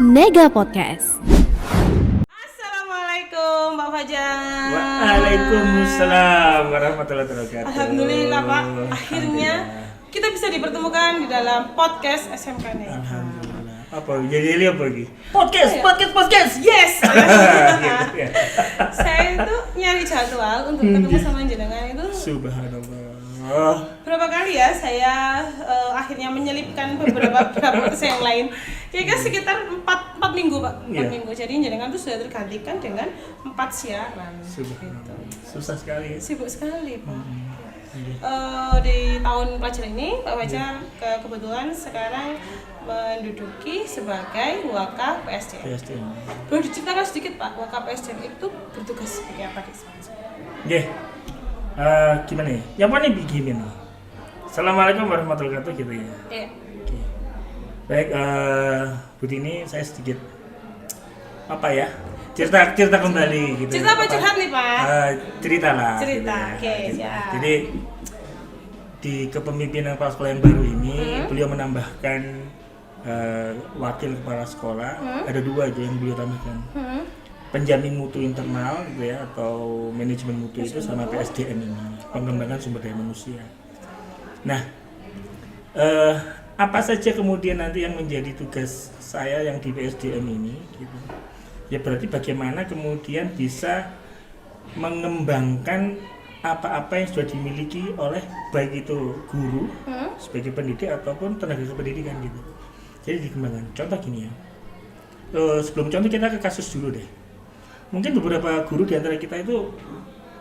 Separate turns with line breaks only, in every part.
Nega Podcast.
Assalamualaikum Mbak Fajar.
Waalaikumsalam warahmatullahi wabarakatuh.
Alhamdulillah Pak, akhirnya kita bisa dipertemukan di dalam podcast SMK Nega.
Alhamdulillah. Apa jadi apa lagi?
Podcast. Yes.
Gitu ya.
Saya itu nyari jadwal untuk ketemu sama jenengan itu.
Subhanallah.
Berapa kali ya saya akhirnya menyelipkan beberapa podcast yang lain. Kira-kira sekitar 4 minggu Pak. 4
Iya.
minggu. Jadi jenengan itu sudah tergantikan dengan 4 siaran.
Subhanallah.
Gitu.
Susah sekali.
Sibuk sekali Pak.
Iya.
Di tahun pelajaran ini Pak Fajar kebetulan sekarang menduduki sebagai Waka PSDM.
PSDM.
Boleh diceritakan sedikit Pak, Waka PSDM itu bertugas sebagai apa di sana?
Oke. Gimana ya? Yang mana begini nih? Assalamualaikum warahmatullahi wabarakatuh gitu ya.
Iya.
Oke. Baik, Bu Tini, saya sedikit apa ya? Cerita kembali gitu.
Cerita apa curhat nih Pak?
Cerita lah.
Cerita,
gitu ya.
oke,
Gitu.
siap.
Jadi di kepemimpinan kepala sekolah yang baru ini, beliau menambahkan wakil kepala sekolah. Ada 2 aja yang beliau tambahkan. Penjamin mutu internal gitu ya, atau manajemen mutu itu sama PSDM ini, pengembangan sumber daya manusia. Nah, apa saja kemudian nanti yang menjadi tugas saya yang di PSDM ini gitu. Ya berarti bagaimana kemudian bisa mengembangkan apa-apa yang sudah dimiliki oleh baik itu guru sebagai pendidik ataupun tenaga kependidikan gitu. Jadi dikembangkan. Contoh gini ya. Sebelum contoh kita ke kasus dulu deh. Mungkin beberapa guru di antara kita itu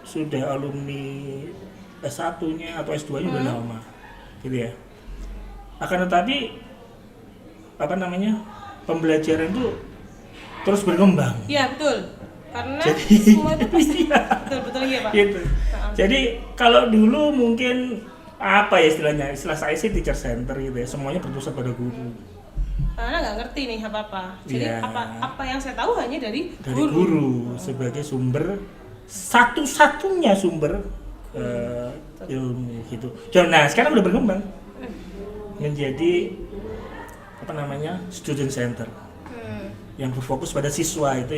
sudah alumni S1-nya atau S2-nya udah lama. Gitu ya. Akan tetapi pembelajaran itu terus berkembang.
Iya betul. Karena
Jadi,
semua itu pasti betul ya Pak.
Gitu. Jadi kalau dulu mungkin apa ya istilahnya? Istilah saya sih teacher center gitu ya. Semuanya berpusat pada guru.
Karena nggak ngerti nih apa-apa. Jadi
Iya.
apa yang saya tahu hanya dari
Guru sebagai sumber satu-satunya sumber ilmu gitu. Nah, sekarang udah berkembang menjadi student center. Yang berfokus pada siswa itu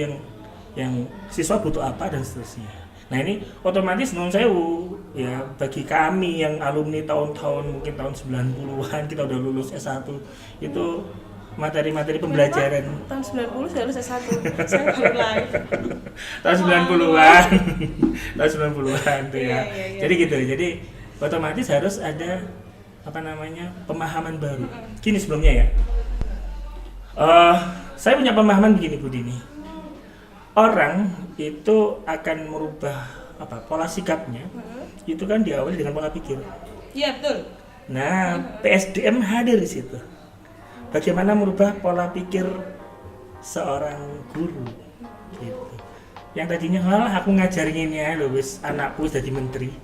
yang siswa butuh apa dan seterusnya. Nah ini otomatis non sewu ya bagi kami yang alumni tahun-tahun mungkin tahun 90-an kita udah lulus S1 itu materi-materi pembelajaran
tahun 90 saya lulus S1. Saya baru live.
tahun 90-an tahun 90-an tuh ya.
Iya.
Jadi gitu. Jadi otomatis harus ada pemahaman baru. Gini sebelumnya ya. Saya punya pemahaman begini Bu Dini. Orang itu akan merubah pola sikapnya. Itu kan diawali dengan pola pikir.
Iya betul.
Nah, PSDM hadir di situ. Bagaimana merubah pola pikir seorang guru gitu. Yang tadinya aku ngajarin ini ya loh wis anakku wis jadi menteri.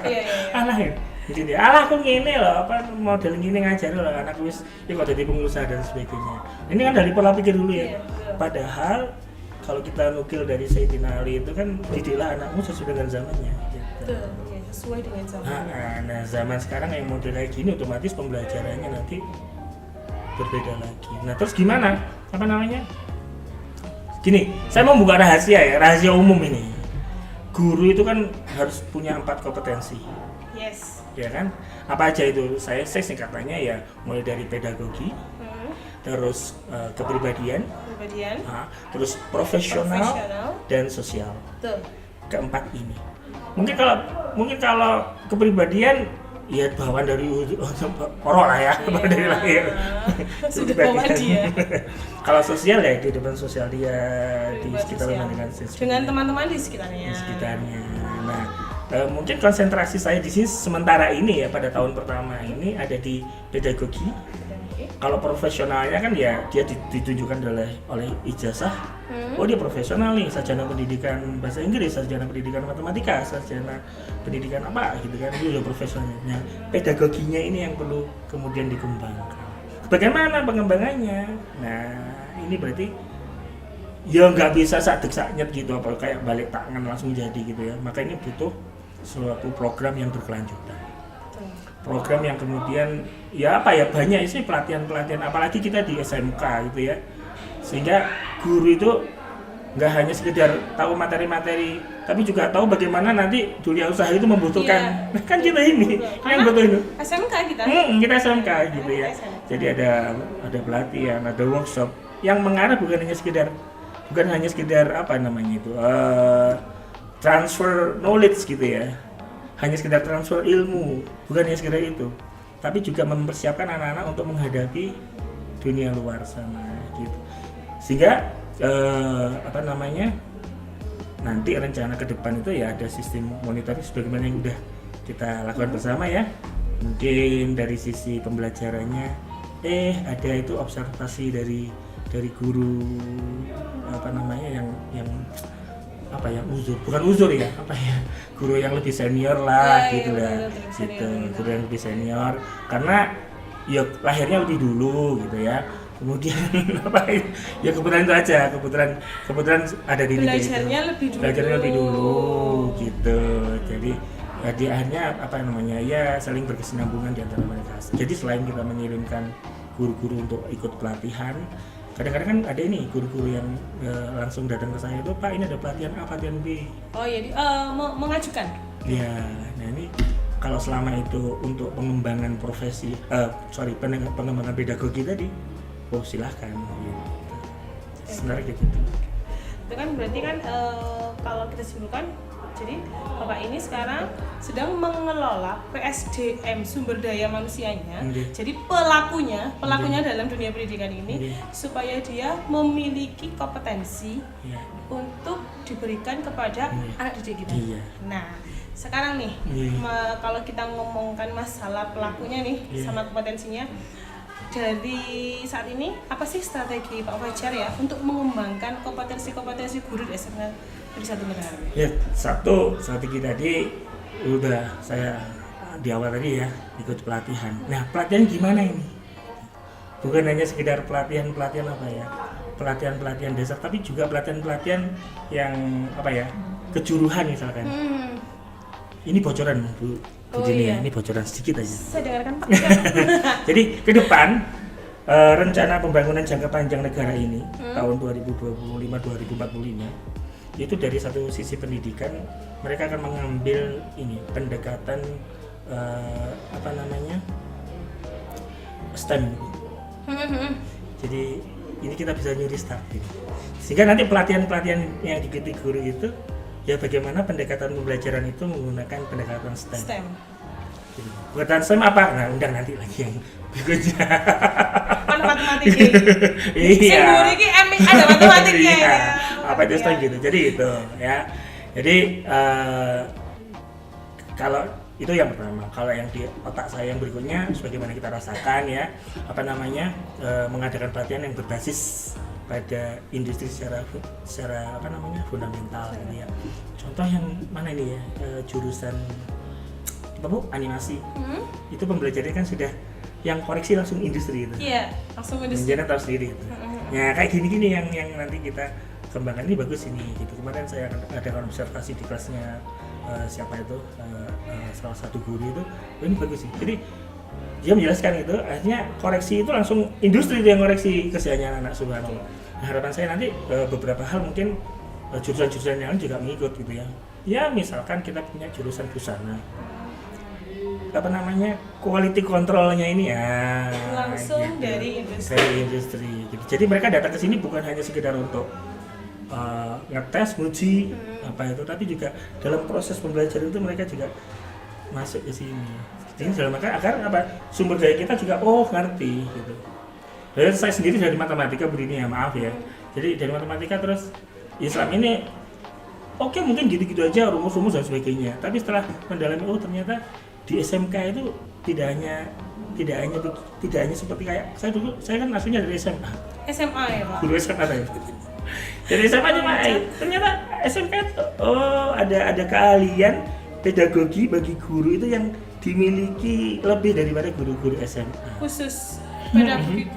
Iya.
Alah ya. Jadi aku ngene loh, model gini ngajarin loh anakku wis kok jadi pengusaha dan sebagainya. Ini kan dari pola pikir dulu ya.
Iya, betul.
Padahal kalau kita nukil dari Sayyidina Ali itu kan didiklah anakmu sesuai dengan zamannya gitu.
Betul. Ya, sesuai dengan zaman.
Nah, zaman sekarang yang model kayak gini otomatis pembelajarannya nanti berbeda lagi. Nah, terus gimana? Gini, saya mau buka rahasia umum ini. Guru itu kan harus punya 4 kompetensi.
Yes.
Ya kan? Apa aja itu? Saya singkatannya ya mulai dari pedagogi, terus kepribadian, terus profesional dan sosial.
Betul.
Keempat ini. Mungkin kalau kepribadian ya bawaan dari orang lah ya, bawaan dari lahir.
Sudah bawaan dia.
Kalau sosial ya kehidupan sosial dia di sekitar
dengan teman-teman di sekitarnya.
Nah, mungkin konsentrasi saya di sini sementara ini ya pada tahun pertama ini ada di pedagogi. Kalau profesionalnya kan ya dia ditunjukkan oleh ijazah. Oh dia profesional nih, sarjana pendidikan bahasa Inggris, sarjana pendidikan matematika, sarjana pendidikan apa gitu kan, itu udah profesionalnya. Pedagoginya ini yang perlu kemudian dikembangkan. Bagaimana pengembangannya? Nah ini berarti ya nggak bisa sadek-saknyet gitu apa kayak balik tangan langsung jadi gitu ya. Maka ini butuh suatu program yang berkelanjutan. Program yang kemudian ya banyak sih pelatihan apalagi kita di SMK gitu ya. Sehingga guru itu nggak hanya sekedar tahu materi-materi, tapi juga tahu bagaimana nanti dunia usaha itu membutuhkan.
Iya.
Kan kita ini yang butuh itu.
SMK kita.
Kita SMK gitu ya.
SMK.
Jadi ada pelatihan, ada workshop yang mengarah bukan hanya sekedar apa namanya itu transfer knowledge gitu ya. Hanya sekedar transfer ilmu, bukan hanya sekedar itu. Tapi juga mempersiapkan anak-anak untuk menghadapi dunia luar sana gitu. Sehingga nanti rencana ke depan itu ya ada sistem monitoring sebagaimana yang udah kita lakukan bersama ya. Mungkin dari sisi pembelajarannya ada itu observasi dari guru yang uzur ya guru yang lebih senior lah gitu lah gitu, guru yang lebih senior karena ya lahirnya lebih dulu gitu ya. Kemudian ya kebetulan itu aja, kebetulan ada di
belajarnya
lebih dulu gitu. Jadi di akhirnya ya saling berkesinambungan di antara mereka. Jadi selain kita mengirimkan guru-guru untuk ikut pelatihan, kadang-kadang kan ada ini guru-guru yang langsung datang ke saya itu, Pak ini ada pelatihan A, pelatihan B.
Oh iya, mengajukan.
Ya, nah ini kalau selama itu untuk pengembangan pengembangan pedagogi tadi, silahkan gitu. Sebenarnya gitu.
Itu kan berarti kan kalau kita simpulkan, jadi Bapak ini sekarang sedang mengelola PSDM sumber daya manusianya. Jadi pelakunya dalam dunia pendidikan ini supaya dia memiliki kompetensi untuk diberikan kepada anak didik kita. Nah, sekarang nih kalau kita ngomongkan masalah pelakunya nih sama kompetensinya, dari saat ini apa sih strategi Pak Fajar ya untuk mengembangkan kompetensi guru di SMK di satu negara?
Ya, satu strategi tadi udah saya di awal tadi ya ikut pelatihan. Nah, pelatihan gimana ini? Bukan hanya sekedar pelatihan apa ya? Pelatihan dasar, tapi juga pelatihan yang kejuruhan misalkan. Ini bocoran Bu. Ini bocoran sedikit aja.
Saya dengarkan Pak.
Jadi ke depan rencana pembangunan jangka panjang negara ini tahun 2025-2045 itu dari satu sisi pendidikan mereka akan mengambil ini pendekatan STEM. Jadi ini kita bisa nyuri start gitu. Sehingga nanti pelatihan yang diikuti guru itu ya bagaimana pendekatan pembelajaran itu menggunakan pendekatan STEM. Pendekatan STEM apa? Nah, undang nanti lagi yang berikutnya.
Kan matematika. Iya. Guru ini ada matematiknya ya.
Apa itu STEM gitu. Jadi itu ya. Jadi kalau itu yang pertama. Kalau yang di otak saya yang berikutnya sebagaimana kita rasakan ya, mengadakan pelatihan yang berbasis pada industri secara fundamental gitu ya. Contoh yang mana ini ya, jurusan apa Bu? Animasi. Itu pembelajarannya kan sudah yang koreksi langsung industri gitu.
Iya, langsung industri.
Jadi tahu sendiri gitu. Ya kayak gini yang nanti kita kembangkan ini bagus ini gitu. Kemarin saya ada observasi di kelasnya siapa itu salah satu guru itu, ini bagus sih. Jadi dia menjelaskan itu, akhirnya koreksi itu langsung industri itu yang koreksi kerjanya anak subhanallah. Nah, harapan saya nanti beberapa hal mungkin jurusan-jurusan yang lain juga mengikut gitu ya. Ya misalkan kita punya jurusan busana, quality controlnya ini ya
langsung gitu. dari
industri gitu. Jadi mereka datang ke sini bukan hanya sekedar untuk ngetes, nguji tapi juga dalam proses pembelajaran itu mereka juga masuk ke sini. Jadi dalam agar sumber daya kita juga ngerti gitu. Jadi saya sendiri dari matematika begini ya, maaf ya. Jadi dari matematika terus Islam ini mungkin gitu-gitu aja rumus-rumus dan sebagainya. Tapi setelah mendalami ternyata di SMK itu tidak hanya seperti kayak saya kan aslinya dari SMA ya Pak. Guru SMA saya. Dari SMA cuma ternyata SMK itu ada keahlian pedagogi bagi guru itu yang dimiliki lebih daripada guru-guru SMA.
Khusus pedagogi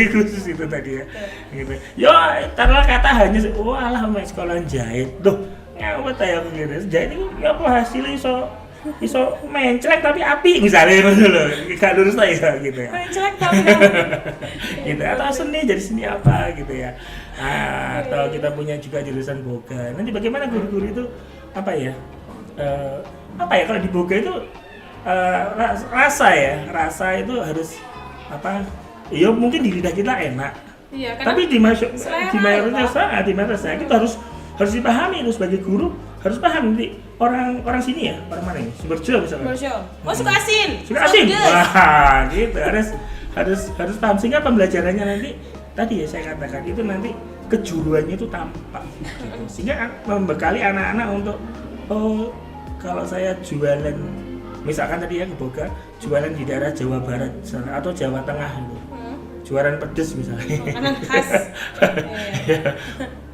khusus itu tadi ya. Gitu. Yo, taruhlah kata hanya sekolah jahit. Duh, ngapa tayang gitu. Jahit itu apa hasilnya iso menclek tapi api misalnya gitu loh, gak lurus lah ya gitu ya.
Menclek tapi
Gitu, atau seni jadi seni apa gitu ya. Atau kita punya juga jurusan boga. Nanti bagaimana guru-guru itu apa ya? Apa ya kalau di boga itu rasa itu harus apa? Ya mungkin di lidah kita enak.
iya,
Tapi di mayoritas kita harus dipahami itu sebagai guru harus paham nanti orang sini ya, orang mana ini? Sumberjo misalnya.
Suka asin.
Suka asin. Wah, gitu harus paham sehingga pembelajarannya nanti tadi ya saya katakan itu nanti kejuruannya itu tampak gitu. Sehingga membekali anak-anak untuk kalau saya jualan misalkan tadi ya ke Boga jualan di daerah Jawa Barat misalnya, atau Jawa Tengah gitu. Jualan pedes misalnya.
Makanan khas.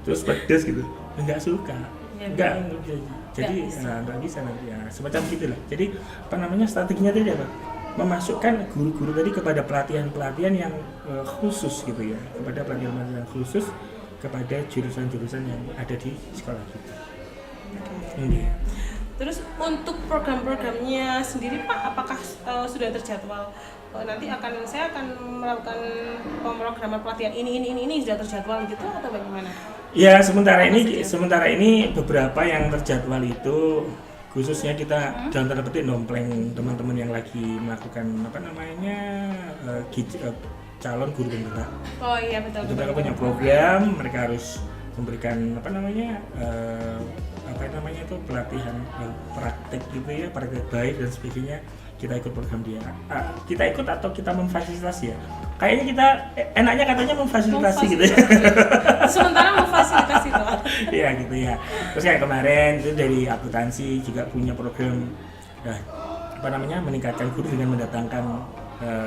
Terus pedes gitu. Enggak suka. Enggak jadi nggak bisa nanti ya semacam gitulah. Jadi apa namanya strateginya tadi apa? Memasukkan guru-guru tadi kepada pelatihan yang khusus gitu ya, kepada pelatihan khusus kepada jurusan-jurusan yang ada di sekolah kita.
Okay. Terus untuk program-programnya sendiri Pak, apakah sudah terjadwal? Nanti saya akan melakukan pemrograman pelatihan ini sudah terjadwal gitu atau bagaimana?
Ya sementara ini beberapa yang terjadwal itu khususnya kita dalam tanda petik nompleng teman-teman yang lagi melakukan apa namanya calon guru penggerak.
Oh iya betul.
Itu mereka punya program, mereka harus memberikan apa namanya itu pelatihan praktek gitu ya, praktek baik dan sebagainya. Kita ikut program dia. Kita ikut atau kita memfasilitasi ya. Kayaknya kita enaknya katanya memfasilitasi gitu ya.
Sementara memfasilitasi itu.
Iya gitu ya. Terus kayak kemarin itu dari akuntansi juga punya program meningkatkan guru dengan mendatangkan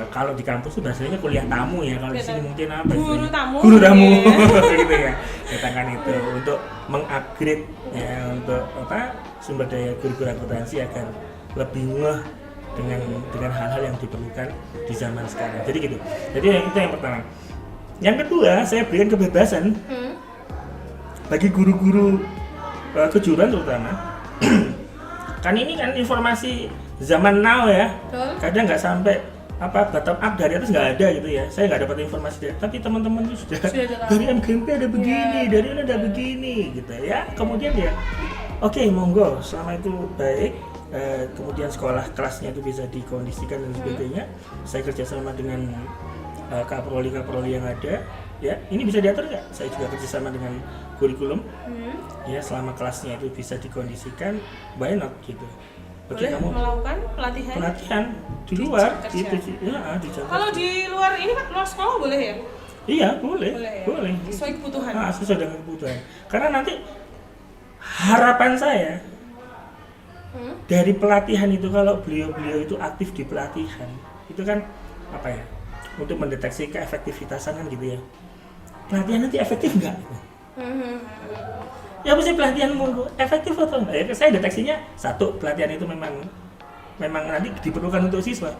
kalau di kampus itu bahasanya kuliah tamu ya, kalau di sini mungkin apa
guru tamu
gitu ya. Datangkan itu untuk mengupgrade ya, untuk sumber daya guru-guru akuntansi agar lebih ngeh dengan hal-hal yang diperlukan di zaman sekarang. Jadi gitu. Jadi itu yang pertama. Yang kedua, saya berikan kebebasan bagi guru-guru kejuruan terutama. Kan ini kan informasi zaman now ya. Kadang nggak sampai bottom up dari atas nggak ada gitu ya. Saya nggak dapat informasi dari, tapi teman-teman itu sudah dari MGMP ada begini, dari ini ada begini gitu ya. Kemudian ya, oke, monggo selama itu baik. Kemudian sekolah kelasnya itu bisa dikondisikan dan sebagainya. Saya kerjasama dengan kaproli yang ada ya, ini bisa diatur nggak? Saya juga kerjasama dengan kurikulum ya, selama kelasnya itu bisa dikondisikan, why not gitu.
Boleh kamu melakukan pelatihan
di luar gitu ya, di Jakarta.
Kalau di luar ini Pak, luar sekolah boleh ya?
Iya boleh.
Sesuai kebutuhan.
Sesuai dengan kebutuhan. Karena nanti harapan saya dari pelatihan itu, kalau beliau itu aktif di pelatihan itu kan untuk mendeteksi keefektivitasan kan gitu ya. Pelatihan nanti efektif nggak? Ya mesti pelatihan efektif atau enggak? Ya, saya deteksinya satu, pelatihan itu memang nanti diperlukan untuk siswa.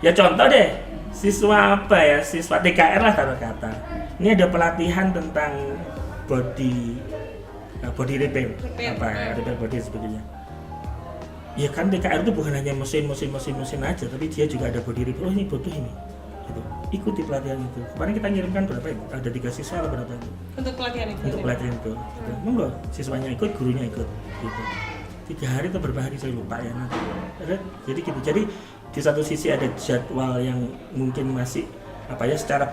Ya contoh deh, siswa siswa TKR lah taruh kata. Ini ada pelatihan tentang body repair, repair body dan sebagainya. Ya kan TKR itu bukan hanya mesin aja, tapi dia juga ada body repair. Oh ini butuh ini, gitu. Ikuti pelatihan itu. Kemarin kita ngirimkan berapa itu? Ada 3 siswa atau berapa itu?
Untuk pelatihan itu.
Gitu. Monggo, siswanya ikut, gurunya ikut, gitu. 3 hari atau berapa hari saya lupa ya nanti. Jadi gitu. Jadi di satu sisi ada jadwal yang mungkin masih secara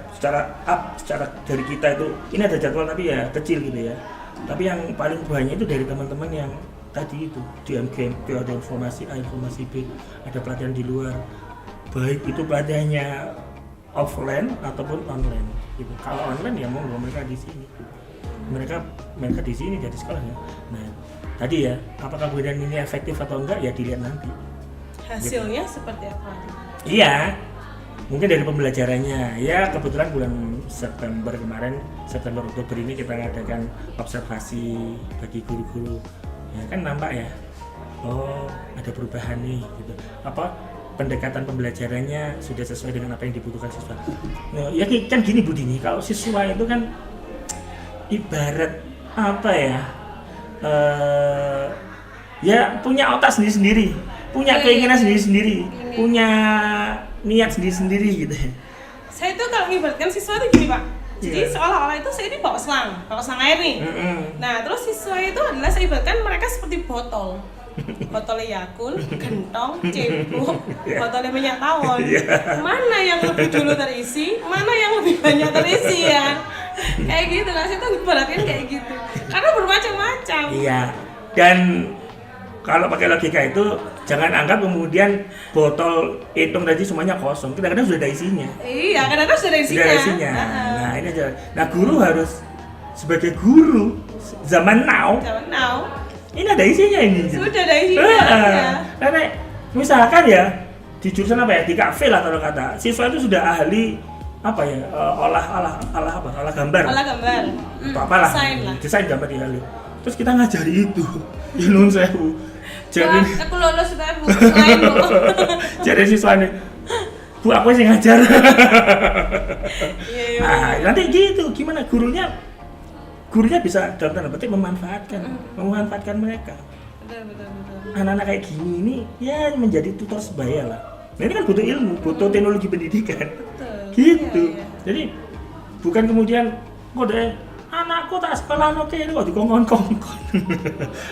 dari kita itu ini ada jadwal tapi ya kecil gitu ya. Tapi yang paling banyak itu dari teman-teman yang tadi itu di MGMP ada informasi A, informasi B, ada pelatihan di luar, baik itu pelatihannya offline ataupun online gitu. Kalau online ya monggo mereka di sini, mereka di sini dari sekolahnya. Nah tadi ya, apakah kemudian ini efektif atau enggak ya dilihat nanti
hasilnya gitu. Seperti apa?
Iya, mungkin dari pembelajarannya ya. Kebetulan bulan September Oktober ini kita mengadakan observasi bagi guru-guru ya, kan nampak ya, oh ada perubahan nih gitu. Pendekatan pembelajarannya sudah sesuai dengan apa yang dibutuhkan siswa. Nah, ya kan gini Bu Dini, kalau siswa itu kan ibarat ya punya otak sendiri-sendiri, punya keinginan sendiri-sendiri, punya niat sendiri-sendiri gitu.
Saya itu kalau ngibaratkan siswa itu gini Pak, jadi seolah-olah itu saya ini bawa selang air nih. Nah terus siswa itu adalah saya ibaratkan mereka seperti botol Yakul, gentong, cebok, botolnya minyak tawon. Mana yang lebih dulu terisi, mana yang lebih banyak terisi ya. Kayak gitu lah, saya tuh ibaratkan kayak gitu. Karena bermacam-macam.
Iya. Dan kalau pakai logika itu jangan anggap kemudian botol hitung tadi semuanya kosong. Kadang-kadang sudah ada isinya.
Iya, kadang-kadang sudah ada isinya.
Sudah ada isinya. Nah, ini aja. Nah, guru harus sebagai guru zaman now. Ini ada isinya ini.
Sudah ada isinya. Ya.
Karena misalkan ya di jurusan apa ya, di kafe lah kalau kata siswa itu sudah ahli apa ya, olah gambar. Atau apalah. Desain gambar dia ahli. Terus kita ngajari itu. Ya nun sewu. Jadi
aku lulus sudah Bu. Lain Bu.
Jadi siswane. Bu, aku sih ngajar. Nah, nanti gitu gimana gurunya bisa dalam tanda petik memanfaatkan mereka.
Betul.
Anak-anak kayak gini ini ya menjadi tutor sebaya lah. Nah, ini kan butuh ilmu, butuh teknologi pendidikan.
Betul.
Gitu.
Iya.
Jadi bukan kemudian kode anakku tak sekolah oke itu kok dikongkon-kongkon.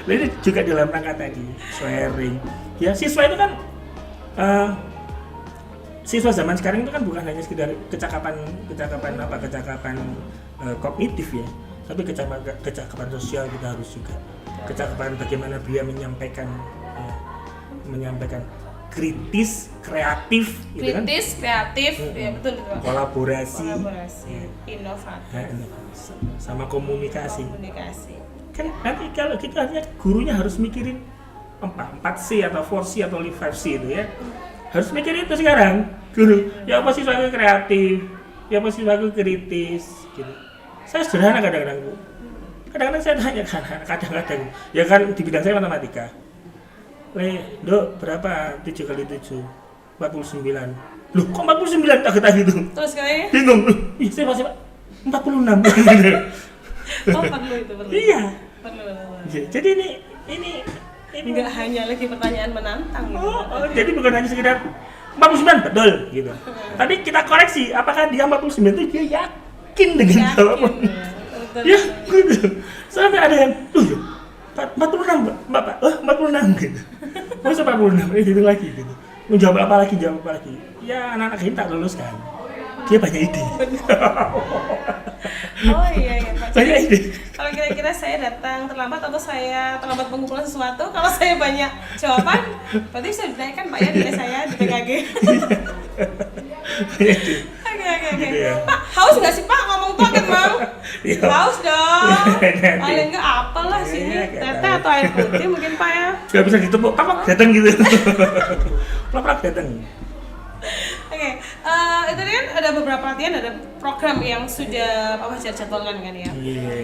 Nah, ini juga dalam rangka tadi sharing. Ya siswa itu kan siswa zaman sekarang itu kan bukan hanya sekedar kecakapan kognitif ya, tapi kecakapan sosial kita harus juga. Kecakapan bagaimana dia menyampaikan kritis, kreatif, gitu kan?
Kreatif, ya betul itu.
Kolaborasi,
inovatif,
sama komunikasi. Kan nanti kalau kita lihat gurunya harus mikirin 4C atau 4C atau 5C itu ya. Harus mikirin itu sekarang. Guru, ya apa siswaku kreatif, ya apa siswaku kritis, gitu. Saya sederhana kadang-kadang Bu. Kadang-kadang saya tanya kan, kadang-kadang ya kan di bidang saya matematika. Dok, berapa 7 kali 7? 49. Loh, kok 49 tak gitu?
Terus kayaknya
bingung. Ih, saya masih 46.
Oh, perlu.
Iya.
Perlu.
Jadi ini
enggak hanya lagi pertanyaan menantang gitu.
Jadi bukan hanya sekedar 49 betul gitu. Tapi kita koreksi, apakah dia 49 itu dia yakin dengan jawaban? Ya, gitu. Sampai ada yang, tuh 46 Bapak, 46 gitu. Masa 46, gitu lagi gitu. Mau jawab apa lagi? Ya anak-anak ini tak lulus kan. Dia banyak ide.
Oh iya Pak.
Banyak ide.
Kalau kira-kira saya datang terlambat atau saya terlambat mengumpulan sesuatu, kalau saya banyak jawaban, berarti bisa dinaikkan Pak ya nilai saya di PKG. Oke.
Gitu ya.
Pak, haus nggak sih Pak ngomong tuh kan mau?
Iya.
Haus dong. Paling nggak apalah sini, tete atau air putih mungkin Pak ya.
Gak bisa ditepuk, pak datang gitu. Plak datang.
Oke, itu kan ada beberapa latihan, ada program yang sudah Pak Fajar jadwalkan kan ya.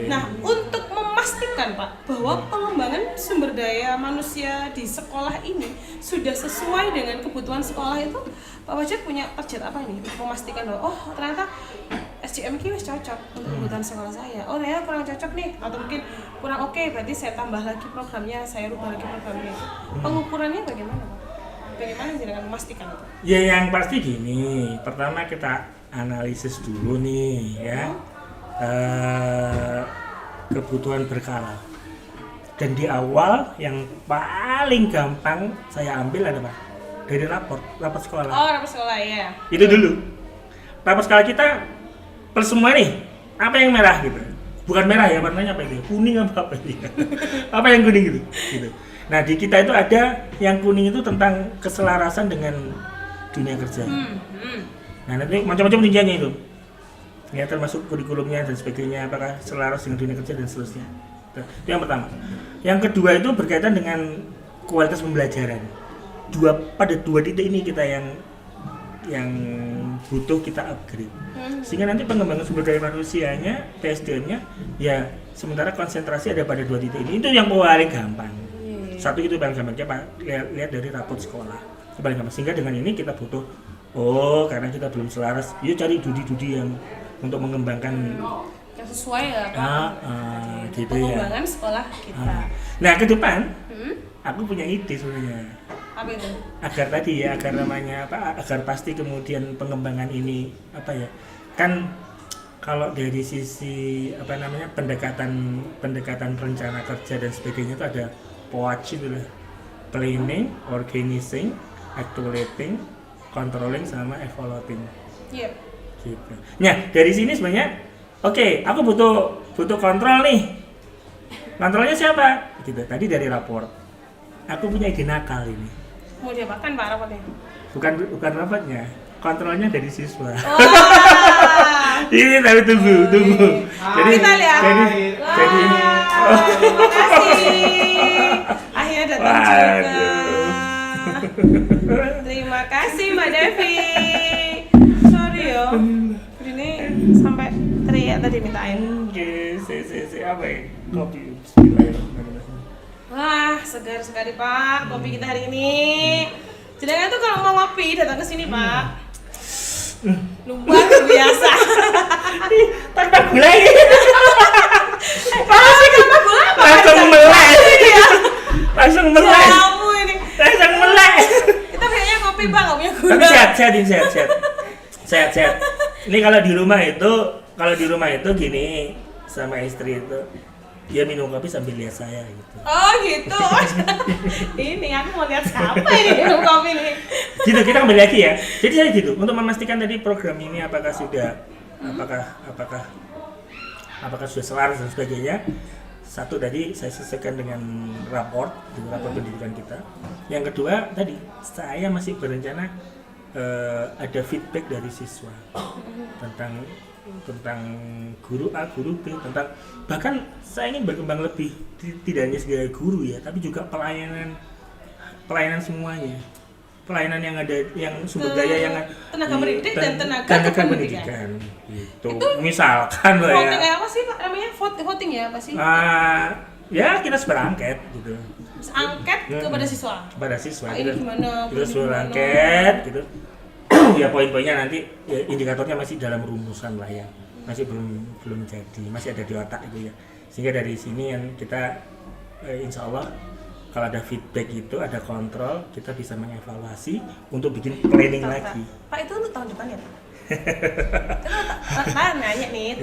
Nah, untuk memastikan Pak bahwa pengembangan sumber daya manusia di sekolah ini sudah sesuai dengan kebutuhan sekolah itu, Pak Fajar punya target apa ini untuk memastikan bahwa ternyata SDM ini cocok untuk kebutuhan sekolah saya. Oh, ternyata kurang cocok nih, atau mungkin kurang oke, berarti saya tambah lagi programnya, saya rubah lagi programnya. Pengukurannya bagaimana Pak? Bagaimana dengan memastikan itu?
Ya yang pasti gini, pertama kita analisis dulu nih ya kebutuhan berkala. Dan di awal yang paling gampang saya ambil adalah dari raport sekolah.
Oh, raport sekolah ya.
Itu dulu. Raport sekolah kita per semua nih, apa yang merah gitu. Bukan merah ya, warnanya apa itu? Kuning apa ini? Apa yang kuning gitu. Nah di kita itu ada yang kuning itu tentang keselarasan dengan dunia kerja. Nah nanti macam-macam rinciannya itu. Ya termasuk kurikulumnya dan sebagainya, apakah selaras dengan dunia kerja dan seterusnya. Nah, itu yang pertama. Yang kedua itu berkaitan dengan kualitas pembelajaran. Pada dua titik ini kita yang butuh kita upgrade. Sehingga nanti pengembangan sumber daya manusianya, PSDM-nya ya sementara konsentrasi ada pada dua titik ini. Itu yang paling gampang. Satu itu paling gampang, lihat dari raport sekolah. Paling gampang. Sehingga dengan ini kita butuh karena kita belum selaras, yuk cari dudi-dudi yang untuk mengembangkan
yang sesuai ya Pak.
gitu
pengembangan sekolah kita.
Nah ke depan aku punya ide sebenarnya.
Apa itu?
Agar tadi ya, agar namanya apa? Agar pasti kemudian pengembangan ini apa ya? Kan kalau dari sisi apa namanya pendekatan rencana kerja dan sebagainya itu ada POAC itu lah. Planning, organizing, actuating, controlling sama evaluating.
Iya.
Gitu. Nah, dari sini sebenarnya oke, aku butuh kontrol nih. Kontrolnya siapa? Gitu. Tadi dari raport. Aku punya ide nakal ini.
Mau diapakan Pak rapotnya?
Bukan rapatnya. Kontrolnya dari siswa.
Wah.
Ini tapi tunggu. Jadi
Kita lihat.
jadi
Terima kasih. Akhirnya datang juga. Terima kasih Mbak Devi. Sorry yo. Ini sampai teriak tadi mintain.
Oke, apa ya? Kopi. Bismillahirrahmanirrahim.
Wah, segar sekali Pak kopi kita hari ini. Sedangkan tuh kalau mau ngopi datang ke sini Pak. Luar biasa.
Tanpa gula ini.
Pasti tanpa gula apa?
Langsung melek. Langsung
Ya
melek.
ampun ini.
Langsung melek.
Kita kayaknya ngopi Pak, nggak punya gula.
Tapi sehat. Ini kalau di rumah itu gini sama istri itu, dia minum kopi sambil lihat saya gitu.
Oh gitu. Ini aku mau lihat siapa ini minum kopi nih.
Gitu, kita kembali lagi ya. Jadi saya gitu, untuk memastikan tadi program ini apakah sudah sudah selaras dan sebagainya. Satu tadi saya sesuaikan dengan raport pendidikan kita. Yang kedua tadi saya masih berencana ada feedback dari siswa tentang guru A, guru B, tentang bahkan saya ingin berkembang lebih tidak hanya sebagai guru ya, tapi juga pelayanan semuanya. Pelayanan yang ada, yang sumber daya yang
tenaga pendidik dan tenaga
pendidikan. Gitu. Misalkan lah
voting
ya.
apa sih Pak namanya? Voting ya apa sih?
Ya kita berangket gitu.
Angket kepada siswa.
Kepada siswa.
Pak, ini gimana?
Kita berangket gitu. Ya poin-poinnya nanti ya, indikatornya masih dalam rumusan lah ya. Masih belum jadi, masih ada di otak itu ya. Sehingga dari sini yang kita insya Allah kalau ada feedback itu, ada kontrol, kita bisa mengevaluasi untuk bikin planning lagi.
Pak itu untuk tahun depan ya Pak? Pak nanya nih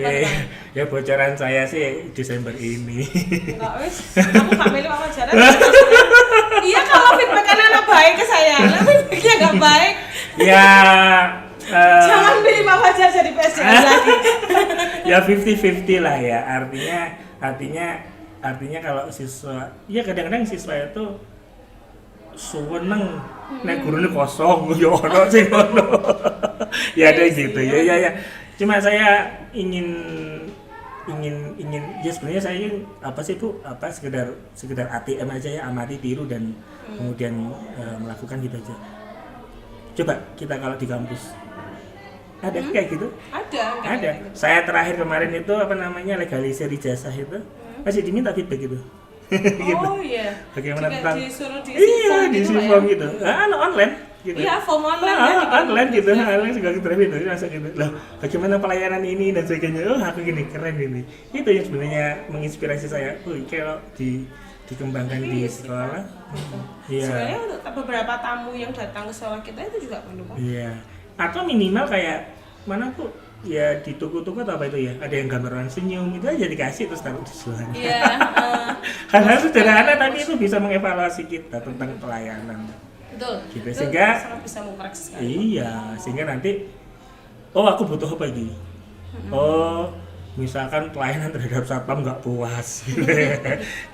Ya bocoran saya sih Desember ini.
Enggak wis, aku gak milih Pak Wajaran. Iya kalau feedback-nya anak baik ke saya, tapi feedbacknya gak baik.
Ya
jangan pilih Pak Wajar jadi PSDM lagi.
Ya 50-50 lah ya, artinya kalau siswa, ya kadang-kadang siswa itu seneng nek gurune kosong yo ono sing ono. Ya ada gitu ya. Cuma saya ingin ya sebenarnya saya ingin apa sih Bu, sekedar ATM aja ya, amati tiru dan kemudian melakukan gitu aja. Coba kita kalau di kampus ada kayak gitu? Ada. Saya terakhir kemarin itu legalisir ijazah itu masih diminta feedback gitu. Gitu.
Oh iya.
Bagaimana
juga
tentang
disuruh
diisi form gitu. Online gitu.
Iya, form online kan.
Online gitu. Online juga kita gitu. Langsung gitu. Loh, bagaimana pelayanan ini dan sebagainya. Oh, aku gini keren ini. Itu yang sebenarnya menginspirasi saya. Kalau dikembangkan di sekolah. Iya.
Sebenarnya untuk beberapa tamu yang datang ke sekolah kita itu juga perlu Pak.
Iya. Atau minimal kayak mana tuh ya di toko-toko atau apa itu ya, ada yang gambaran senyum itu aja dikasih terus taruh di sebelah.
Iya.
Hal-hal sederhana tapi itu bisa mengevaluasi kita tentang pelayanan.
Betul.
Gitu
Itu
sehingga
sangat bisa memperkes sekali.
iya, sehingga nanti aku butuh apa ini? Misalkan pelayanan terhadap satpam nggak puas, gitu.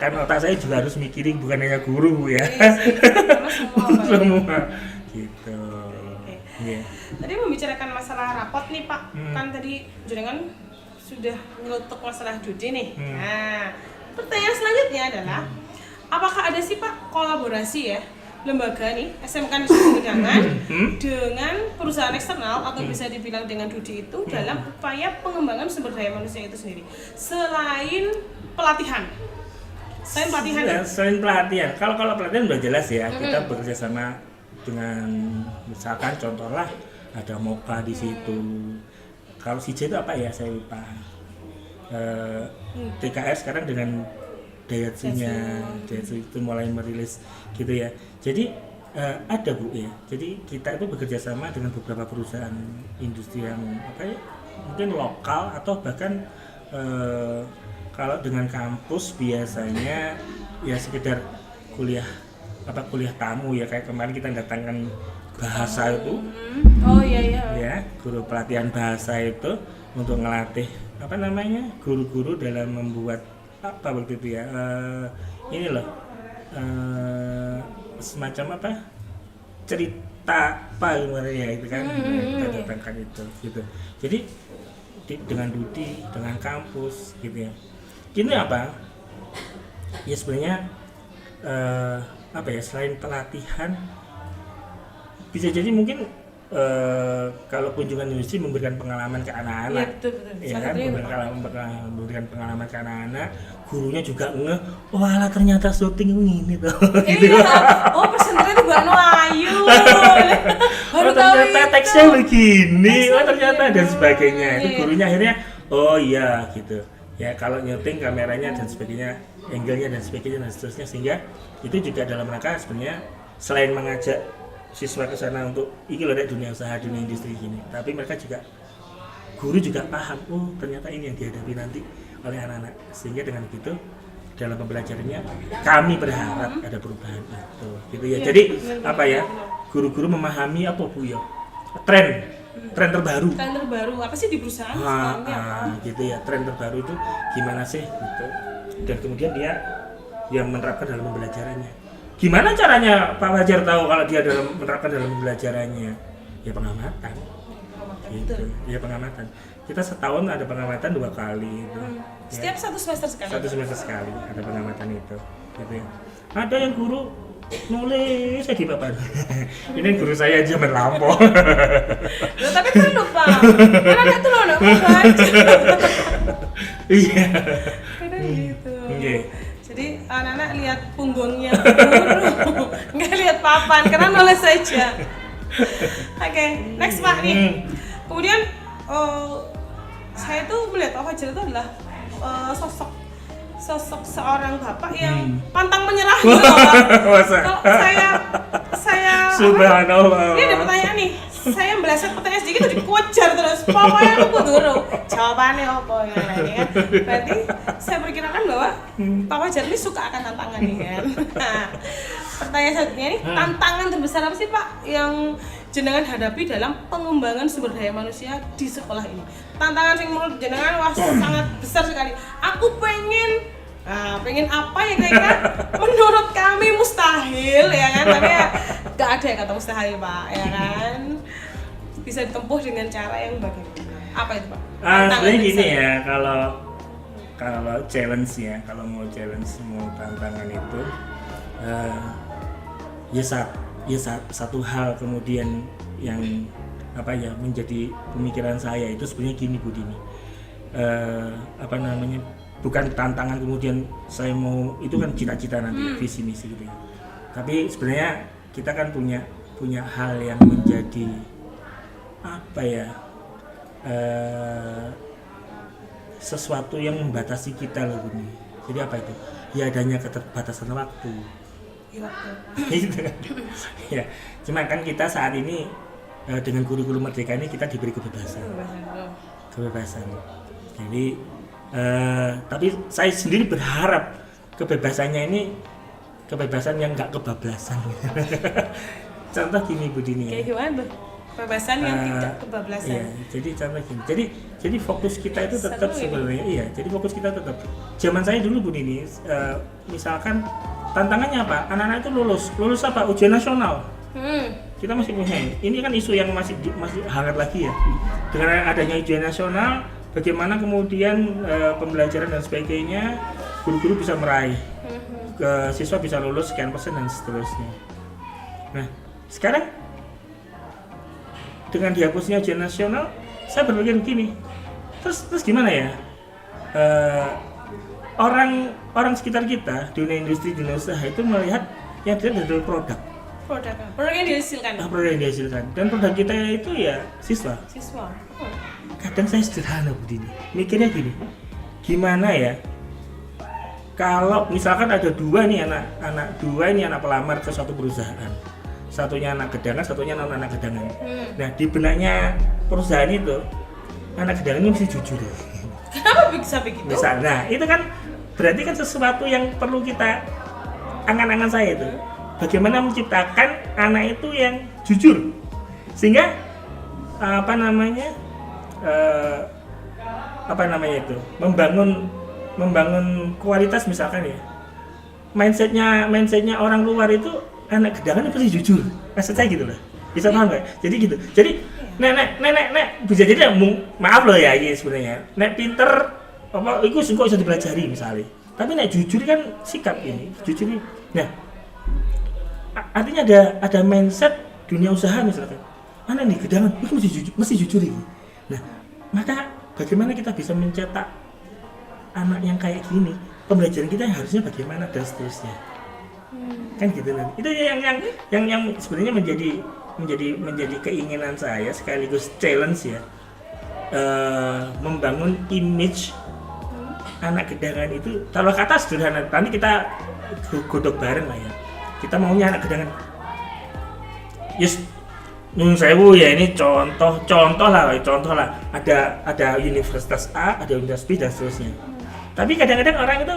Kan otak saya juga harus mikirin bukan hanya guru ya.
Karena semua
Gitu.
Yeah. Tadi membicarakan masalah rapot nih Pak, kan tadi jenengan sudah ngelutuk masalah Dudi nih. Nah, pertanyaan selanjutnya adalah, apakah ada sih Pak kolaborasi ya lembaga nih SMK Nusa Kedangan dengan perusahaan eksternal atau bisa dibilang dengan Dudi itu dalam upaya pengembangan sumber daya manusia itu sendiri selain pelatihan?
Selain pelatihan, kalau pelatihan udah jelas ya, kita bekerja sama dengan misalkan contohlah ada Moka di situ. Kalau CJ itu apa ya saya lupa. TKR sekarang dengan Daihatsu-nya, Daihatsu itu mulai merilis gitu ya. Jadi ada Bu ya. Jadi kita itu bekerja sama dengan beberapa perusahaan industri yang mungkin lokal atau bahkan kalau dengan kampus biasanya ya sekedar kuliah tamu ya, kayak kemarin kita datangkan bahasa itu.
Oh iya.
Ya, guru pelatihan bahasa itu untuk ngelatih guru-guru dalam membuat waktu itu ya. Ini loh. Semacam cerita gimana ya itu kan. Kita datangkan itu gitu. Jadi dengan Dudi, dengan kampus gitu ya. Ini ya sebenarnya selain pelatihan bisa jadi mungkin kalau kunjungan industri memberikan pengalaman ke anak-anak,
ya kan,
memberikan pengalaman ke anak-anak, gurunya juga wah ternyata syuting ini tuh.
Gitu. Presenter itu Mbak Ayu. Baru tahu
ternyata teksnya begini, ternyata dan sebagainya. Itu gurunya akhirnya iya gitu. Ya kalau nyuting kameranya dan sebagainya, angle-nya dan sebagainya dan seterusnya, sehingga itu juga dalam rangka sebenarnya selain mengajak siswa ke sana untuk dunia usaha, dunia industri gini, tapi mereka juga guru juga paham ternyata ini yang dihadapi nanti oleh anak-anak, sehingga dengan begitu dalam pembelajarannya kami berharap ada perubahan itu gitu ya. Jadi guru-guru memahami Bu ya, tren terbaru
apa sih di perusahaan
gitu ya, tren terbaru itu gimana sih gitu, dan kemudian dia yang menerapkan dalam pembelajarannya. Gimana caranya Pak Fajar tahu kalau dia menerapkan dalam pembelajarannya? Ya pengamatan. Gitu. Ya pengamatan. Kita setahun ada pengamatan 2 kali itu.
Setiap 1 semester sekali.
1 semester sekali ada pengamatan itu. Gitu ya. Ada yang guru nulis di papan. Ini guru saya aja melampau.
Tapi perlu Pak. Karena anak itu enggak mau baca.
Iya.
Karena gitu.
Oke.
Jadi anak-anak lihat punggungnya guru, nggak lihat papan karena nulis saja. Oke, next Pak nih. Kemudian saya tuh melihat Pak Fajar itu adalah sosok seorang bapak yang pantang menyerah gitu loh Pak. Kalau saya
Subhanallah.
Ini ada pertanyaan nih. Saya belajar pertanyaan sedikit udah dikejar terus. Pokoknya aku guru. Jawabannya apa ya kan? Berarti saya perkirakan bahwa Pak Fajar ini suka akan tantangan nih kan. Nah, pertanyaan selanjutnya nih, tantangan terbesar apa sih Pak yang jenengan hadapi dalam pengembangan sumber daya manusia di sekolah ini? Tantangan yang menurut jenengan sangat besar sekali. Aku pengen apa ya kira-kira menurut kami mustahil ya kan, tapi ya gak ada yang kata mustahil Pak ya kan, bisa ditempuh dengan cara yang bagaimana, apa itu Pak?
Sebenarnya gini ya, kalau challenge ya, kalau mau tantangan itu satu hal kemudian yang menjadi pemikiran saya itu sebenarnya gini Bu Dini, bukan tantangan kemudian saya mau, itu kan cita-cita nanti, visi misi gitu ya. Tapi sebenarnya kita kan punya hal yang menjadi sesuatu yang membatasi kita loh ini. Jadi apa itu? Ya adanya keterbatasan waktu. Gitu kan. Ya, cuma kan kita saat ini dengan kurikulum merdeka ini kita diberi kebebasan. Jadi tapi saya sendiri berharap kebebasannya ini kebebasan yang nggak kebablasan. Contoh gini Bu Dini.
Kayak gimana tuh? Kebebasan yang tidak kebablasan.
Iya, jadi contoh gini. Jadi fokus kita itu tetap sebenarnya. Iya, jadi fokus kita tetap. Zaman saya dulu Bu Dini, misalkan tantangannya apa? Anak-anak itu lulus apa? Ujian nasional. Kita masih punya. Ini kan isu yang masih hangat lagi ya. Dengan adanya ujian nasional, bagaimana kemudian pembelajaran dan sebagainya, guru-guru bisa meraih, siswa bisa lulus sekian persen dan seterusnya. Nah, sekarang dengan dihapusnya ujian nasional, saya berpikir begini, terus gimana ya? Orang sekitar kita, dunia industri, dunia usaha itu melihat yang dilihat adalah produk yang dihasilkan. Dan produk kita itu ya siswa. Kadang saya sederhana begini, mikirnya gini, gimana ya kalau misalkan ada dua nih anak pelamar ke suatu perusahaan, satunya anak gedangan, satunya non anak gedangan. Nah di benaknya perusahaan itu anak gedangan ini mesti jujur.
Kenapa bisa begitu?
Misalnya, itu kan berarti kan sesuatu yang perlu kita angan-angan saya itu. Bagaimana menciptakan anak itu yang jujur, sehingga membangun kualitas misalkan ya. Mindsetnya orang luar itu anak gedangan pasti jujur. Maksud saya gitu loh. Bisa paham nggak? Jadi gitu. Jadi nek bisa jadi maaf loh ya ini sebenarnya. Nek pinter apa itu kok bisa dipelajari misalnya. Tapi nek jujur kan sikap ini, jujur ini. Nah, artinya ada mindset dunia usaha misalkan. Mana nih gedangan, itu mesti jujur ini. Nah, maka bagaimana kita bisa mencetak anak yang kayak gini? Pembelajaran kita harusnya bagaimana dan seterusnya. Kan gitu kan. Itu yang sebenarnya menjadi keinginan saya sekaligus challenge ya. Membangun image anak gedangan itu, kalau kata sederhana, nanti kita godok bareng lah ya. Kita maunya anak gedangan. Yes, Nun sewu ya, ini contoh lah. Ada universitas A, ada universitas B dan seterusnya. Tapi kadang-kadang orang itu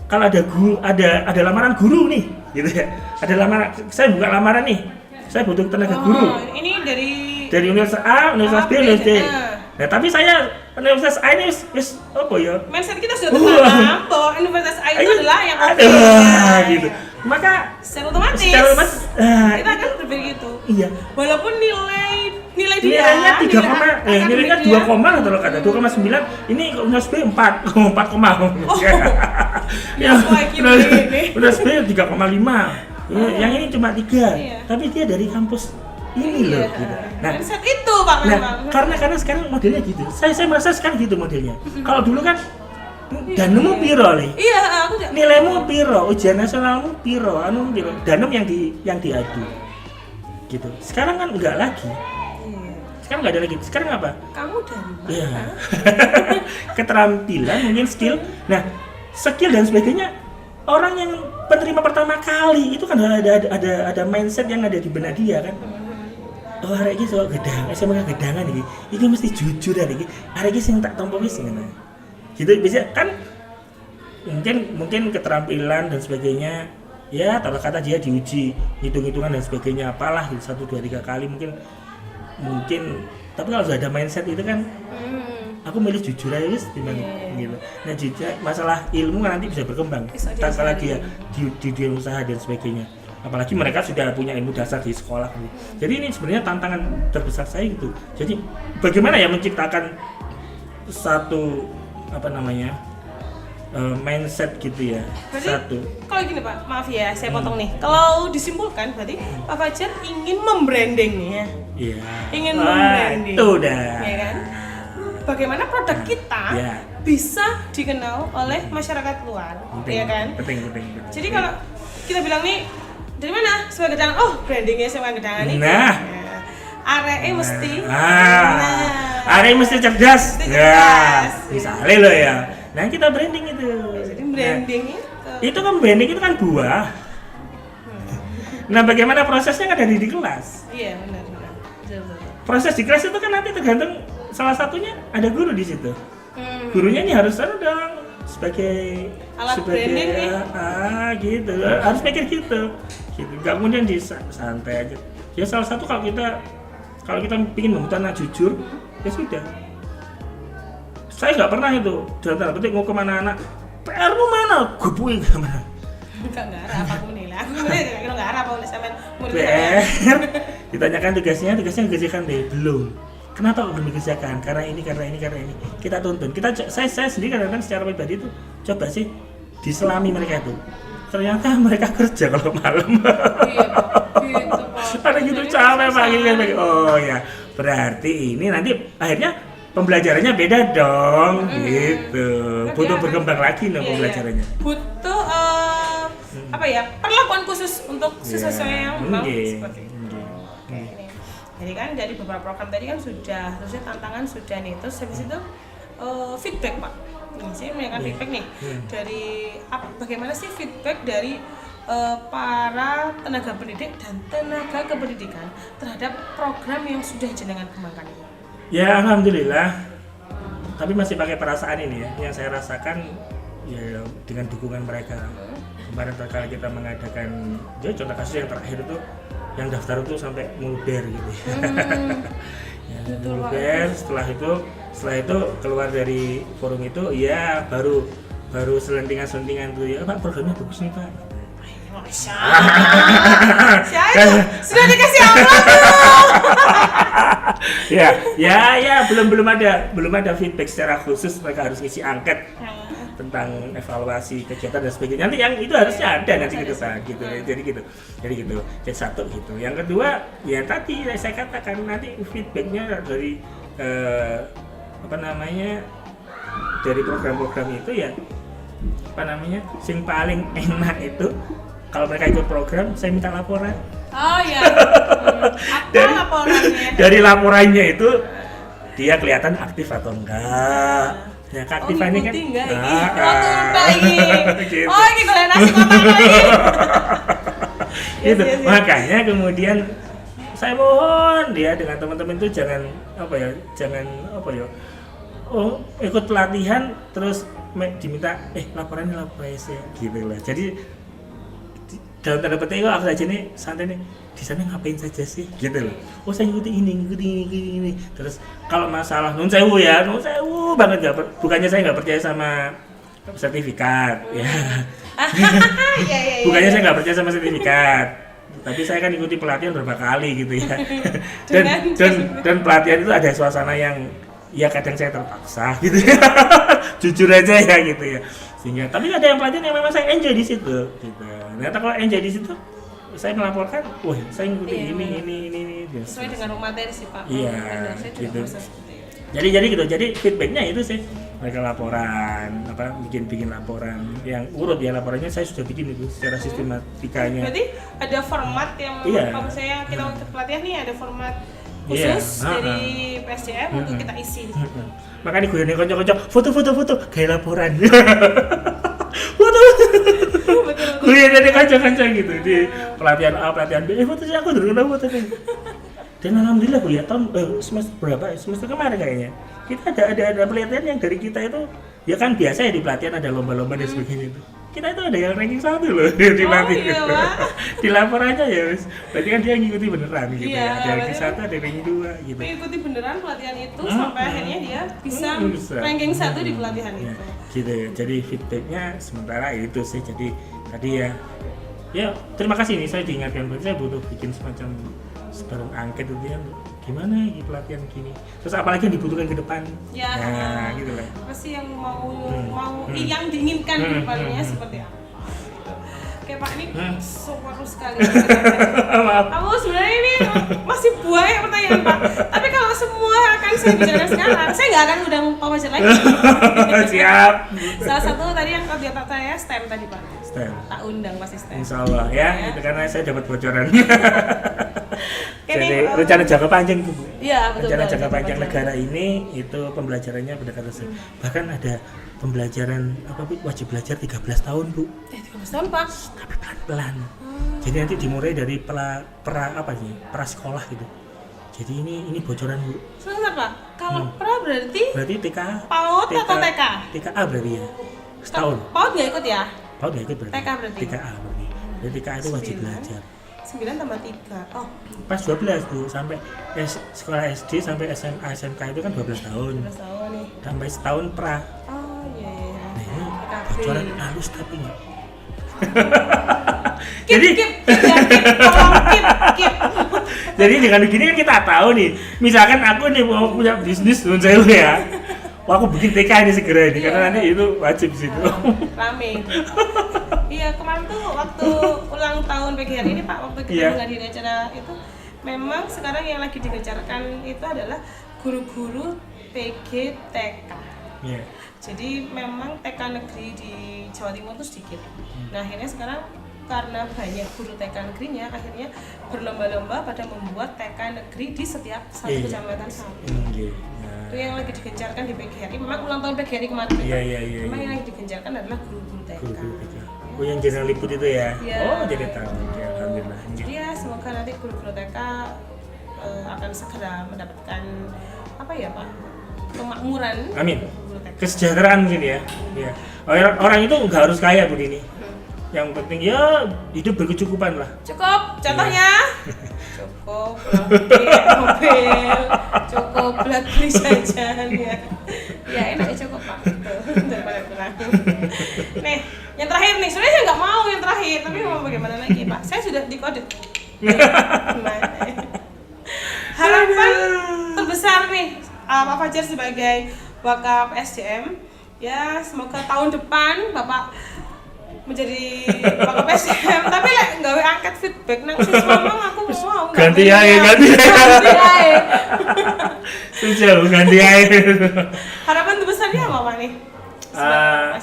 kalau ada lamaran guru nih, gitu ya. Ada lamaran, saya buka lamaran nih. Saya butuh tenaga guru.
Ini dari
universitas A, universitas B, universitas D. Nah, tapi saya universitas A ini wis apa ya?
Mindset kita sudah tertanam bahwa universitas A itu adalah yang
gitu. Maka
secara otomatis kita akan berpikir gitu.
Iya.
Walaupun nilainya
2 koma atau kata 2,9, ini universitas B 4 koma. Ya, universitas B 3,5. Yang ini cuma 3. Tapi dia dari kampus ini loh gitu. Nah,
mindset itu Pak memang.
Karena sekarang modelnya gitu. Saya merasa sekarang gitu modelnya. Kalau dulu kan danemu piro nih?
Iya, aku juga.
Nilaimu piro, ujian nasionalmu piro, piro. Danem yang diadu. Gitu. Sekarang kan enggak lagi. Sekarang enggak ada lagi. Sekarang apa?
Kamu dari mana?
Iya. Keterampilan, mungkin skill. Nah, skill dan sebagainya. Orang yang penerima pertama kali itu kan ada mindset yang ada di benak dia kan. Oh, arek iki sok gedang, SMA gedangan iki. Iki mesti jujur iki. Arek iki sing tak tampa wis ngene. Gitu bisa kan mungkin keterampilan dan sebagainya. Ya, kalau kata dia diuji hitung-hitungan dan sebagainya apalah 1 2 3 kali mungkin tapi kalau sudah ada mindset itu kan aku milih jujur aja wis gitu. Nah, jujur masalah ilmu kan nanti bisa berkembang tanpa dia di dunia usaha dan sebagainya. Apalagi mereka sudah punya ilmu dasar di sekolah. Jadi ini sebenarnya tantangan terbesar saya gitu. Jadi bagaimana ya menciptakan satu mindset gitu ya.
Berarti,
satu.
Kalau gini Pak, maaf ya saya potong nih. Kalau disimpulkan berarti Pak Fajar ingin membranding nih ya.
Iya.
Ingin membranding.
Itu dah.
Ya kan? Bagaimana produk kita bisa dikenal oleh masyarakat luar, ya kan?
Penting.
Jadi kalau kita bilang nih dari mana? Sebagai gedangan, brandingnya sebagai gedangan nih.
Nah,
areke mesti.
Areke mesti cerdas. Misalnya lo ya. Nah, kita branding itu.
Jadi branding
itu kan branding itu kan buah. Nah, bagaimana prosesnya kan ada di kelas.
Iya, benar.
Proses di kelas itu kan nanti tergantung salah satunya ada guru di situ. Gurunya ini harus ada dong sebagai
alat branding nih.
Gitu. Harus mikir gitu. Enggak kemudian santai aja. Ya salah satu kalau kita ingin membuat anak jujur, ya sudah. Saya nggak pernah itu dalam tanda petik mau kemana anak, PR-mu mana? Gubuin kemana?
Enggak arah apa pun nilai. Aku nggak arah apa pun sampean murid
PR. Ditanyakan tugasnya dikerjakan deh, belum. Kenapa kok belum dikerjakan? Karena ini. Kita tuntun. Saya sendiri kadang-kadang secara pribadi itu coba sih diselami mereka itu. Ternyata mereka kerja kalau malam. Ada gitu capek pagi. Oh ya, berarti ini nanti akhirnya pembelajarannya beda dong, gitu. Butuh berkembang lagi dong pembelajarannya.
Butuh perlakuan khusus untuk siswa yang memang seperti itu. Jadi kan dari beberapa program tadi kan sudah, terusnya tantangan sudah nih, terus habis itu feedback Pak. Saya menanyakan feedback nih dari bagaimana sih feedback dari para tenaga pendidik dan tenaga kependidikan terhadap program yang sudah jenengan kembangkan ini?
Ya alhamdulillah, tapi masih pakai perasaan ini ya, yang saya rasakan ya dengan dukungan mereka. Kemarin kali kita mengadakan, ya contoh kasus yang terakhir itu, yang daftar itu sampai mulber gitu ya. Ya, mulber, setelah itu keluar dari forum itu, ya baru selentingan tuh ya, Pak programnya bagus nih Pak.
Masya Allah, sudah dikasih amplop
ya belum ada feedback secara khusus mereka harus ngisi angket tentang evaluasi kegiatan dan sebagainya. Nanti yang itu harusnya ada nanti ke depan gitu. Jadi satu gitu. Yang kedua ya tadi saya katakan nanti feedbacknya dari dari program-program itu ya sing paling enak itu kalau mereka ikut program, saya minta laporan.
Oh iya. Apa laporannya?
Dari laporannya itu dia kelihatan aktif atau enggak. Ya keaktifannya kan.
Enggak ini. Gitu. Oh ini kalau nasi kotak lagi.
Gitu. Makanya kemudian saya mohon dia dengan teman-teman itu jangan ikut pelatihan terus diminta laporannya saya gitu lah. Jadi dalam tanda petik aku aja nih santai nih di sana ngapain saja sih gitu loh. Oh saya ngikuti ini. Terus kalau masalah nun sewu banget bukannya saya nggak percaya sama sertifikat ya. Bukannya saya nggak percaya sama sertifikat, tapi saya kan ikuti pelatihan beberapa kali gitu ya. dan pelatihan itu ada suasana yang ya kadang saya terpaksa gitu ya. Jujur aja ya gitu ya. Sehingga tapi ada yang pelatihan yang memang saya enjoy di situ gitu. Ternyata kalau enjoy di situ saya melaporkan, wah saya ngikutin ini.
Sesuai dengan materi sih Pak.
Iya, gitu. Jadi gitu. Jadi feedbacknya itu sih mereka laporan, bikin laporan yang urut ya laporannya saya sudah bikin itu secara sistematikanya.
Berarti ada format yang kalau saya kita untuk pelatihan nih ada format khusus dari PSDM untuk kita isi.
Makanya gue nih kocok foto kayak laporan. Foto. Gue jadi kancang gitu di pelatihan A, pelatihan B. Fotonya aku dulu fotonya. Dan alhamdulillah Bu ya semester berapa? Semester kemarin kayaknya. Kita ada pelatihan yang dari kita itu ya kan biasa ya di pelatihan ada lomba-lomba dan sebagainya itu. Kita itu ada yang ranking 1 loh di pelatihan. Di laporannya ya wis. Berarti kan dia ngikuti beneran gitu ya. Ada ranking 1, ada ranking 2 gitu.
Mengikuti beneran pelatihan itu sampai akhirnya dia bisa ranking 1 di pelatihan itu.
Gitu ya. Jadi feedbacknya sementara itu sih. Jadi tadi ya terima kasih nih saya diingatkan bahwa saya butuh bikin semacam sebelum angket itu ya gimana pelatihan gini terus apalagi yang dibutuhkan ke depan gitu lah
apa sih yang yang diinginkan ke depannya seperti apa. Oke Pak ini super sekali.
Maaf.
Kamu sebenarnya ini masih banyak pertanyaan Pak. Tapi kalau semua akan saya bicarakan sekarang, saya nggak akan undang Pak Fajar lagi.
Siap.
Salah satu tadi yang kalau di otak saya STEM tadi Pak.
STEM.
Tak undang pasti STEM.
Insya Allah ya. Itu karena saya dapat bocoran. Jadi rencana jangka panjang itu Bu.
Iya betul.
Rencana jangka panjang negara ini itu pembelajarannya pendekatan bahkan ada pembelajaran wajib belajar 13 tahun Bu.
13 tahun Pak.
Tapi pelan-pelan. Jadi nanti dimulai dari pra sekolah gitu. Jadi ini bocoran Bu.
Sebentar Pak. Kalau pra berarti
TK.
PAUD atau TK?
TKA berarti ya. Setahun.
PAUD nggak ikut ya?
PAUD nggak ikut berarti.
TK berarti.
TKA berarti. Jadi TKA itu wajib belajar.
9 tambah 3. Oh.
Pas 12 Bu, sampai sekolah SD sampai SMA SMK itu kan 12 tahun.
12 tahun nih.
Sampai setahun pra.
Oh iya.
Nah, ini bocoran halus tapi enggak. Jadi dengan begini kan kita tahu nih, misalkan aku nih mau punya bisnis saya ya. Wah, aku bikin TK ini segera ini karena nanti itu wajib sih itu.
Rame. Iya, kemarin tuh waktu ulang tahun PGRI ini Pak, waktu kita menghadiri acara itu memang sekarang yang lagi digencarkan itu adalah guru-guru PGTK. Yeah. Jadi memang TK negeri di Jawa Timur itu sedikit. Nah akhirnya sekarang karena banyak guru TK negerinya, akhirnya berlomba-lomba pada membuat TK negeri di setiap satu kecamatan satu. itu yang lagi digencarkan di PGRI. Memang ulang tahun PGRI kemarin.
Iya.
Memang yang lagi digencarkan adalah guru-guru TK.
Guru-guru TK. Oh, yang jarang liput itu ya?
Iya.
Oh, jadi tahu. Ya, alhamdulillah.
Jadi ya semoga nanti guru-guru TK akan segera mendapatkan apa ya Pak? Kemakmuran.
Amin.
Guru TK.
Kesejahteraan mungkin ya. Iya. Orang itu nggak harus kaya begini. Yang penting ya hidup berkecukupan lah.
Cukup, contohnya cukup beli mobil, cukup beli jajan ya. Ya enak ya cukup Pak, gitu. Daripada kurang. Nih, yang terakhir nih, sebenarnya saya nggak mau yang terakhir, tapi mau bagaimana lagi Pak? Saya sudah dikode. Gimana? Harapan terbesar nih Pak Fajar sebagai Wakaf SDM, ya semoga tahun depan Bapak menjadi Wakaf SDM, tapi lek nggawe angkat feedback nang siswa mang aku mau
ganti ae. Sejauh ganti ae.
Harapan terbesarnya apa Pak nih?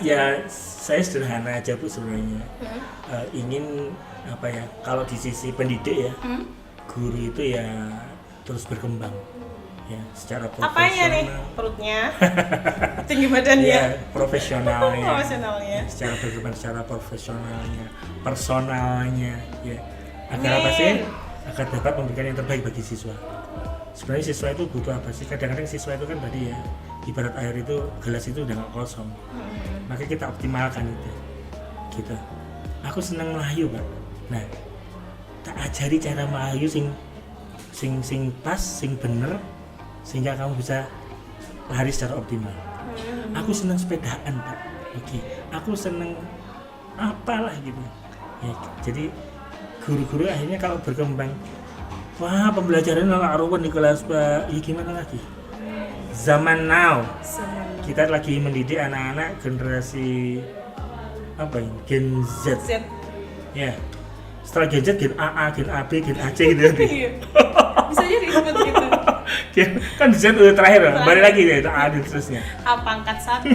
Ya saya sederhana aja Bu sebenarnya. Ingin apa ya? Kalau di sisi pendidik ya, guru itu ya terus berkembang. Ya, secara profesional.
Apanya nih? Perutnya? Tinggi badannya?
Ya, profesionalnya.
Profesionalnya.
Secara berkembang secara profesionalnya, personalnya, ya. Agar apa sih? Agar dapat memberikan yang terbaik bagi siswa. Sebenarnya siswa itu butuh apa sih? Kadang-kadang siswa itu kan tadi ya, ibarat air itu, gelas itu udah nggak kosong. Maka kita optimalkan itu. Gitu. Aku senang melayu, Pak. Nah, tak ajari cara melayu sing pas, sing bener, sehingga kamu bisa lari secara optimal. Aku senang sepedaan Pak. Oke. Aku senang apalah gitu. Ya, jadi guru-guru akhirnya kalau berkembang, wah pembelajaran nggak ruwet di kelas Pak. Ya gimana lagi? Zaman now. Kita lagi mendidik anak-anak generasi apa ini? Gen Z. Ya. Setelah Gen Z, Gen AA, Gen AB, Gen AC gitu.
Bisa jadi seperti itu.
Kan Z udah terakhir, balik lagi deh, itu A dan terusnya.
A pangkat 1.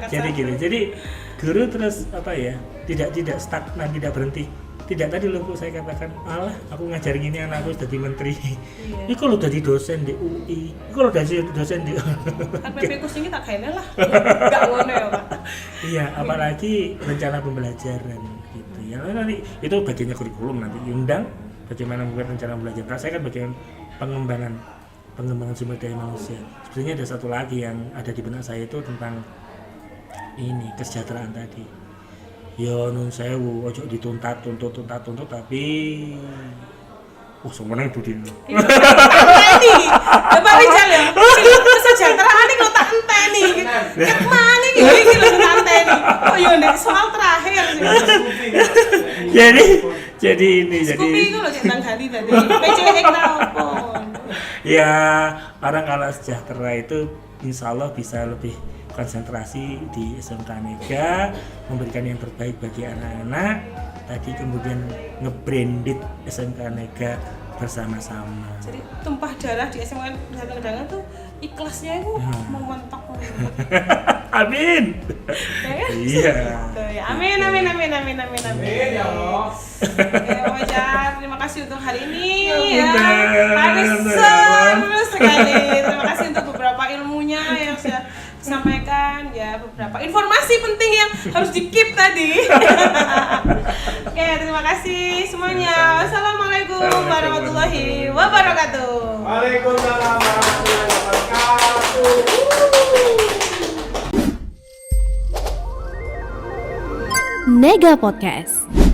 Jadi gini, jadi guru terus apa ya? Tidak stagnan, tidak berhenti. Tidak tadi loh Bu saya katakan, alah aku ngajarin ini anakku jadi menteri. Ini kalau jadi dosen di UI, ini kalau jadi dosen di
kan PP kursnya tak kayaknya lah. Enggak ngono ya, Pak.
Iya, apalagi rencana pembelajaran gitu. Ya nanti itu bagiannya kurikulum nanti diundang bagaimana membuat rencana belajar. Karena saya kan bagian pengembangan sumber daya manusia. Sebenarnya ada satu lagi yang ada di benak saya itu tentang ini kesejahteraan tadi. Ya nun sewu, ojo dituntut tapi semuanya itu dia.
Enteni. Bapak Rijal ya. Kesejahteraan iki kok tak enteni. Kemana iki lho tak enteni. Oh yo nek soal terakhir
sih. Jadi ini
Skupi itu loh centang ganti tadi. PCX ta opo?
Ya, orang kalau sejahtera itu insya Allah bisa lebih konsentrasi di SMK Mega, memberikan yang terbaik bagi anak-anak. Tadi kemudian nge-branded SMK Mega bersama-sama.
Jadi tumpah darah di SMK Negara Kedangan tuh ikhlasnya itu mau mentok.
Amin. Iya.
Amin. Ya Allah. Oke, Wajar, terima kasih untuk hari ini. Hari seru sekali. Terima kasih untuk beberapa ilmunya yang sudah disampaikan, ya beberapa informasi penting yang harus di-keep tadi. Oke, terima kasih semuanya. Wassalamualaikum warahmatullahi wabarakatuh.
Waalaikumsalam warahmatullahi wabarakatuh.
Mega Podcast.